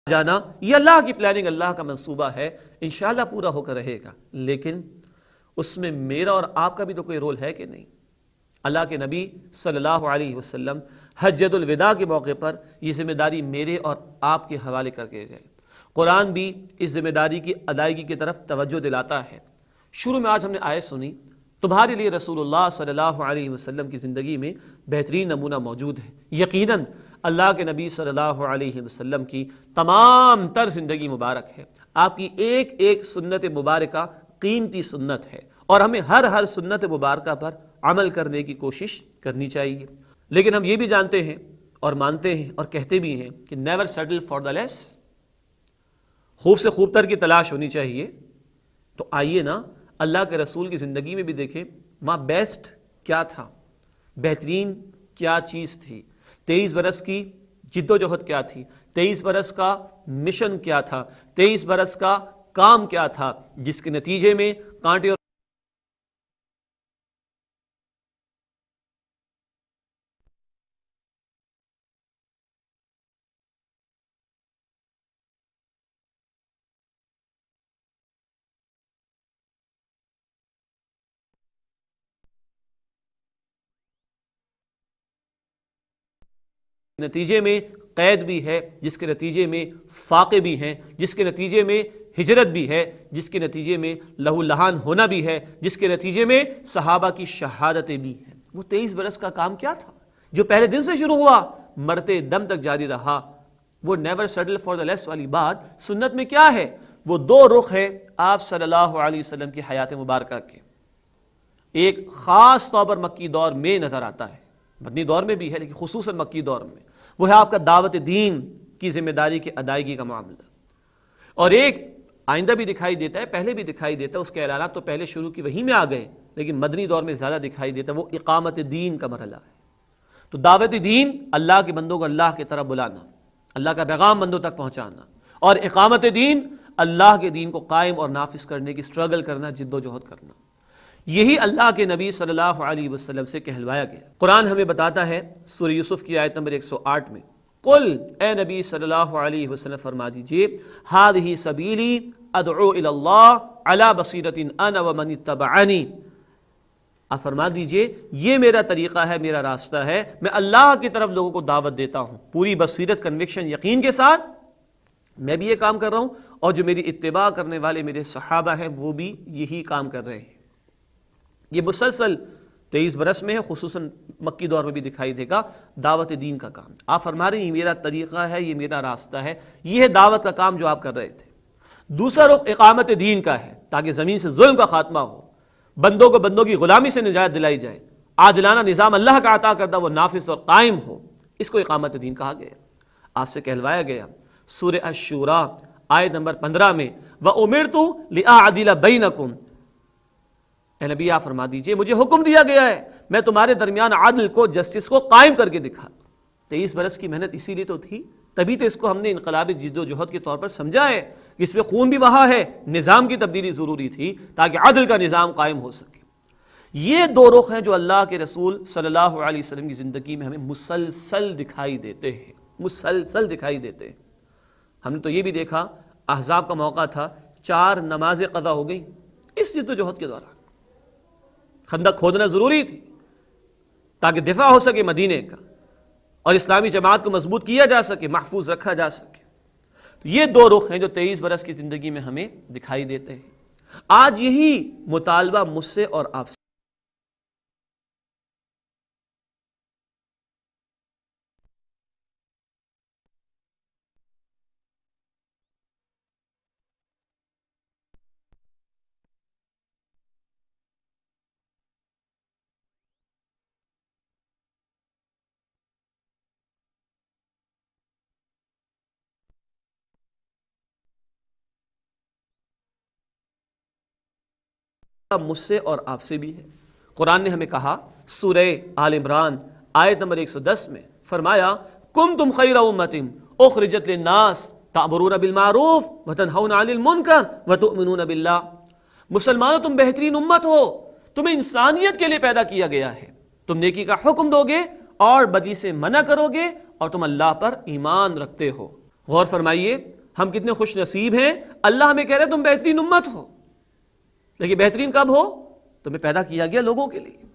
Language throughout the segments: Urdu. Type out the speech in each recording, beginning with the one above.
جانا یہ اللہ کی پلاننگ، اللہ کا منصوبہ ہے، انشاءاللہ پورا ہو کر رہے گا، لیکن اس میں میرا اور آپ کا بھی تو کوئی رول ہے کہ نہیں؟ اللہ کے نبی صلی اللہ علیہ وسلم حجۃ الوداع کے موقع پر یہ ذمہ داری میرے اور آپ کے حوالے کر کے گئے۔ قرآن بھی اس ذمہ داری کی ادائیگی کی طرف توجہ دلاتا ہے۔ شروع میں آج ہم نے آیت سنی، تمہارے لیے رسول اللہ صلی اللہ علیہ وسلم کی زندگی میں بہترین نمونہ موجود ہے۔ یقیناً اللہ کے نبی صلی اللہ علیہ وسلم کی تمام تر زندگی مبارک ہے، آپ کی ایک ایک سنت مبارکہ قیمتی سنت ہے، اور ہمیں ہر سنت مبارکہ پر عمل کرنے کی کوشش کرنی چاہیے۔ لیکن ہم یہ بھی جانتے ہیں اور مانتے ہیں اور کہتے بھی ہیں کہ نیور سیٹل فار دا لیس، خوب سے خوب تر کی تلاش ہونی چاہیے۔ تو آئیے نا اللہ کے رسول کی زندگی میں بھی دیکھیں وہاں بیسٹ کیا تھا، بہترین کیا چیز تھی، 23 برس کی جد و جہد کیا تھی، 23 برس کا مشن کیا تھا، 23 برس کا کام کیا تھا، جس کے نتیجے میں کانٹے اور نتیجے میں قید بھی ہے، جس کے نتیجے میں فاقے بھی ہیں، جس کے نتیجے میں ہجرت بھی ہے، جس کے نتیجے میں لہو لہان ہونا بھی ہے، جس کے نتیجے میں صحابہ کی شہادتیں بھی ہیں۔ وہ 23 برس کا کام کیا تھا جو پہلے دن سے شروع ہوا، مرتے دم تک جاری رہا؟ وہ نیور سیٹل فار دا لیس والی بات سنت میں کیا ہے؟ وہ دو رخ ہے آپ صلی اللہ علیہ وسلم کی حیات مبارکہ کے۔ ایک خاص طور پر مکی دور میں نظر آتا ہے، مدنی دور میں بھی ہے لیکن خصوصاً مکی دور میں، وہ ہے آپ کا دعوت دین کی ذمہ داری کی ادائیگی کا معاملہ۔ اور ایک آئندہ بھی دکھائی دیتا ہے، پہلے بھی دکھائی دیتا ہے، اس کے اعلانات تو پہلے شروع کی وہی میں آ گئے لیکن مدنی دور میں زیادہ دکھائی دیتا ہے، وہ اقامت دین کا مرحلہ ہے۔ تو دعوت دین اللہ کے بندوں کو اللہ کی طرف بلانا، اللہ کا پیغام بندوں تک پہنچانا، اور اقامت دین اللہ کے دین کو قائم اور نافذ کرنے کی سٹرگل کرنا، جد و جہد کرنا، یہی اللہ کے نبی صلی اللہ علیہ وسلم سے کہلوایا گیا۔ قرآن ہمیں بتاتا ہے سورہ یوسف کی آیت نمبر 108 میں، قل اے نبی صلی اللہ علیہ وسلم فرما دیجئے، ہذہ سبیلی ادعو الی اللہ علی بصیرۃ انا ومن اتبعنی، آپ فرما دیجئے یہ میرا طریقہ ہے، میرا راستہ ہے، میں اللہ کی طرف لوگوں کو دعوت دیتا ہوں پوری بصیرت، کنوکشن، یقین کے ساتھ میں بھی یہ کام کر رہا ہوں، اور جو میری اتباع کرنے والے میرے صحابہ ہیں وہ بھی یہی کام کر رہے ہیں۔ یہ مسلسل 23 برس میں ہے، خصوصاً مکی دور میں بھی دکھائی دے گا دعوت دین کا کام۔ آپ فرما رہے ہیں یہ میرا طریقہ ہے، یہ میرا راستہ ہے، یہ ہے دعوت کا کام جو آپ کر رہے تھے۔ دوسرا رخ اقامت دین کا ہے، تاکہ زمین سے ظلم کا خاتمہ ہو، بندوں کو بندوں کی غلامی سے نجات دلائی جائے، عادلانہ نظام اللہ کا عطا کردہ وہ نافذ اور قائم ہو، اس کو اقامت دین کہا گیا۔ آپ سے کہلوایا گیا سورہ الشورى آیت نمبر 15 میں، وَأُمِرْتُ لِأَعْدِلَ بَيْنَكُمْ، اے نبی آپ فرما دیجئے مجھے حکم دیا گیا ہے میں تمہارے درمیان عدل کو، جسٹس کو قائم کر کے دکھا دوں۔ 23 برس کی محنت اسی لیے تو تھی، تبھی تو اس کو ہم نے انقلابی جد و جہد کے طور پر سمجھا ہے، اس میں خون بھی بہا ہے، نظام کی تبدیلی ضروری تھی تاکہ عدل کا نظام قائم ہو سکے۔ یہ دو رخ ہیں جو اللہ کے رسول صلی اللہ علیہ وسلم کی زندگی میں ہمیں مسلسل دکھائی دیتے ہیں، مسلسل دکھائی دیتے ہیں۔ ہم نے تو یہ بھی دیکھا احزاب کا موقع تھا، 4 نمازیں قضا ہو گئی اس جد و جہد کے دوران۔ خندق کھودنا ضروری تھی تاکہ دفاع ہو سکے مدینے کا، اور اسلامی جماعت کو مضبوط کیا جا سکے، محفوظ رکھا جا سکے۔ تو یہ دو رخ ہیں جو 23 برس کی زندگی میں ہمیں دکھائی دیتے ہیں۔ آج یہی مطالبہ مجھ سے اور آپ سے اور آپ سے بھی ہے۔ قرآن نے ہمیں کہا سورہ آل عمران آیت نمبر 110 میں فرمایا، کنتم خیر امۃ اخرجت للناس تأمرون بالمعروف وتنہون عن المنکر وتؤمنون باللہ، مسلمانوں تم بہترین امت ہو، تمہیں انسانیت کے لیے پیدا کیا گیا ہے، تم نیکی کا حکم دو گے اور بدی سے منع کرو گے، اور تم اللہ پر ایمان رکھتے ہو۔ غور فرمائیے ہم کتنے خوش نصیب ہیں، اللہ ہمیں کہہ رہے تم بہترین امت ہو، لیکن بہترین کب ہو؟ تمہیں پیدا کیا گیا لوگوں کے لیے،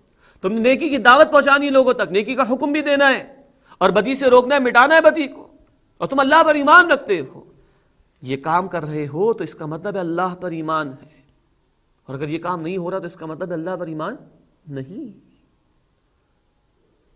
تم نے نیکی کی دعوت پہنچانی ہے لوگوں تک، نیکی کا حکم بھی دینا ہے اور بدی سے روکنا ہے، مٹانا ہے بدی کو، اور تم اللہ پر ایمان رکھتے ہو، یہ کام کر رہے ہو تو اس کا مطلب ہے اللہ پر ایمان ہے، اور اگر یہ کام نہیں ہو رہا تو اس کا مطلب ہے اللہ پر ایمان نہیں۔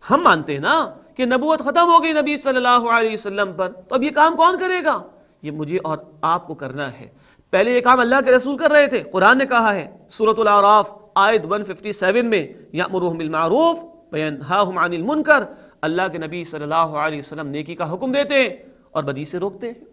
ہم مانتے ہیں نا کہ نبوت ختم ہو گئی نبی صلی اللہ علیہ وسلم پر، تو اب یہ کام کون کرے گا؟ یہ مجھے اور آپ کو کرنا ہے۔ پہلے یہ کام اللہ کے رسول کر رہے تھے، قرآن نے کہا ہے سورۃ الاعراف آیت 157 میں، یأمرہم بالمعروف وینہاہم عن المنکر، اللہ کے نبی صلی اللہ علیہ وسلم نیکی کا حکم دیتے ہیں اور بدی سے روکتے ہیں،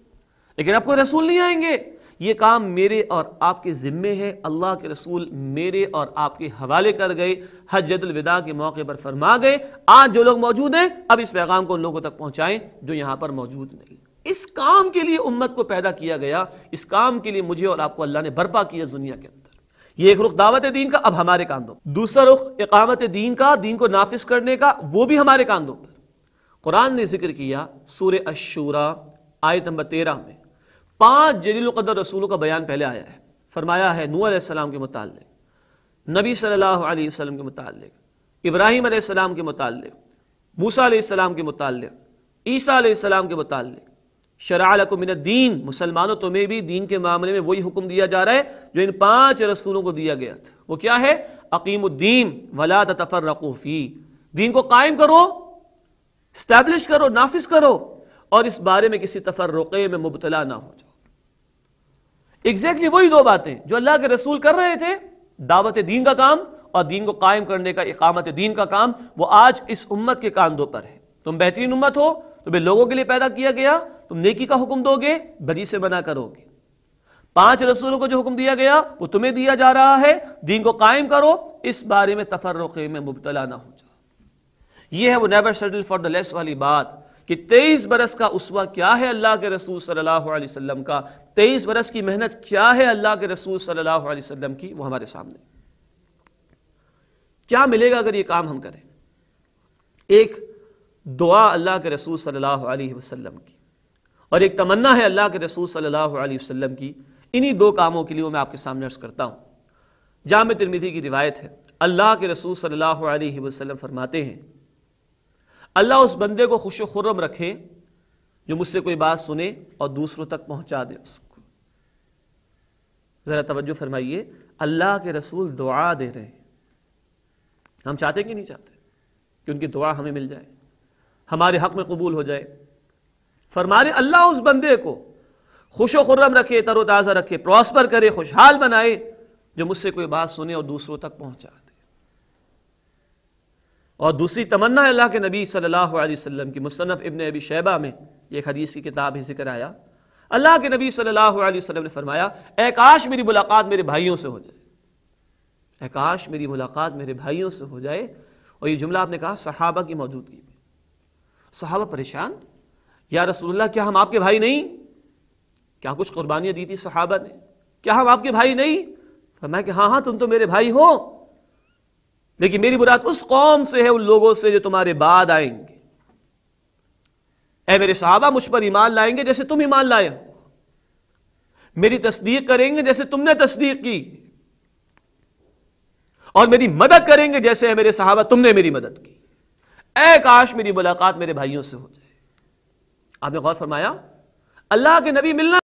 لیکن اب کوئی رسول نہیں آئیں گے، یہ کام میرے اور آپ کے ذمے ہے۔ اللہ کے رسول میرے اور آپ کے حوالے کر گئے، حجۃ الوداع کے موقع پر فرما گئے، آج جو لوگ موجود ہیں اب اس پیغام کو ان لوگوں تک پہنچائیں جو یہاں پر موجود نہیں۔ اس کام کے لیے امت کو پیدا کیا گیا، اس کام کے لیے مجھے اور آپ کو اللہ نے برپا کیا دنیا کے اندر۔ یہ ایک رخ دعوت دین کا، اب ہمارے کاندھوں، دوسرا رخ اقامت دین کا، دین کو نافذ کرنے کا، وہ بھی ہمارے کاندھوں پر۔ قرآن نے ذکر کیا سورہ الشورى آیت نمبر 13 میں 5 جلیل القدر رسولوں کا بیان پہلے آیا ہے، فرمایا ہے نوح علیہ السلام کے متعلق، نبی صلی اللہ علیہ وسلم کے متعلق، ابراہیم علیہ السلام کے متعلق، موسیٰ علیہ السلام کے متعلق، عیسیٰ علیہ السلام کے متعلق، شرع لکم من الدین، مسلمانوں تمہیں بھی دین کے معاملے میں وہی حکم دیا جا رہا ہے جو ان 5 رسولوں کو دیا گیا تھا۔ وہ کیا ہے؟ اقیموا الدین ولا تتفرقوا فیہ، دین کو قائم کرو، اسٹیبلش کرو، نافذ کرو، اور اس بارے میں کسی تفرقے میں مبتلا نہ ہو جاؤ۔ ایگزیکٹلی وہی 2 باتیں جو اللہ کے رسول کر رہے تھے، دعوت دین کا کام اور دین کو قائم کرنے کا، اقامت دین کا کام، وہ آج اس امت کے کاندھوں پر ہے۔ تم بہترین امت ہو، تمہیں لوگوں کے لیے پیدا کیا گیا، تم نیکی کا حکم دو گے، بدی سے منع کرو گے۔ 5 رسولوں کو جو حکم دیا گیا وہ تمہیں دیا جا رہا ہے، دین کو قائم کرو، اس بارے میں تفرقے میں مبتلا نہ ہو جاؤ۔ یہ ہے وہ نیور سیٹل فار دا لیس والی بات کہ 23 برس کا اسوہ کیا ہے اللہ کے رسول صلی اللہ علیہ وسلم کا، 23 برس کی محنت کیا ہے اللہ کے رسول صلی اللہ علیہ وسلم کی، وہ ہمارے سامنے۔ کیا ملے گا اگر یہ کام ہم کریں؟ ایک دعا اللہ کے رسول صلی اللہ علیہ وسلم کی، اور ایک تمنا ہے اللہ کے رسول صلی اللہ علیہ وسلم کی۔ انہی 2 کاموں کے لیے میں آپ کے سامنے عرض کرتا ہوں۔ جامع ترمذی کی روایت ہے، اللہ کے رسول صلی اللہ علیہ وسلم فرماتے ہیں، اللہ اس بندے کو خوش و خرم رکھے جو مجھ سے کوئی بات سنے اور دوسروں تک پہنچا دے اس کو۔ ذرا توجہ فرمائیے، اللہ کے رسول دعا دے رہے ہیں، ہم چاہتے کہ نہیں چاہتے کہ ان کی دعا ہمیں مل جائے، ہمارے حق میں قبول ہو جائے؟ فرمانے اللہ اس بندے کو خوش و خرم رکھے، تر و تازہ رکھے، پراسپر کرے، خوشحال بنائے جو مجھ سے کوئی بات سنے اور دوسروں تک پہنچا دے۔ اور دوسری تمنا ہے اللہ کے نبی صلی اللہ علیہ وسلم کی، مصنف ابن ابی شیبہ میں ایک حدیث کی کتاب ہی ذکر آیا، اللہ کے نبی صلی اللہ علیہ وسلم نے فرمایا، اے کاش میری ملاقات میرے بھائیوں سے ہو جائے، اے کاش میری ملاقات میرے بھائیوں سے ہو جائے۔ اور یہ جملہ آپ نے کہا صحابہ کی موجودگی میں۔ صحابہ پریشان، یا رسول اللہ کیا ہم آپ کے بھائی نہیں؟ کیا کچھ قربانیاں دی تھی صحابہ نے، کیا ہم آپ کے بھائی نہیں؟ فرمایا کہ ہاں تم تو میرے بھائی ہو، لیکن میری مراد اس قوم سے ہے، ان لوگوں سے جو تمہارے بعد آئیں گے۔ اے میرے صحابہ، مجھ پر ایمان لائیں گے جیسے تم ایمان لائے ہو، میری تصدیق کریں گے جیسے تم نے تصدیق کی، اور میری مدد کریں گے جیسے میرے صحابہ تم نے میری مدد کی۔ اے کاش میری ملاقات میرے بھائیوں سے ہو جائے۔ آپ نے غور فرمایا، اللہ کے نبی ملنا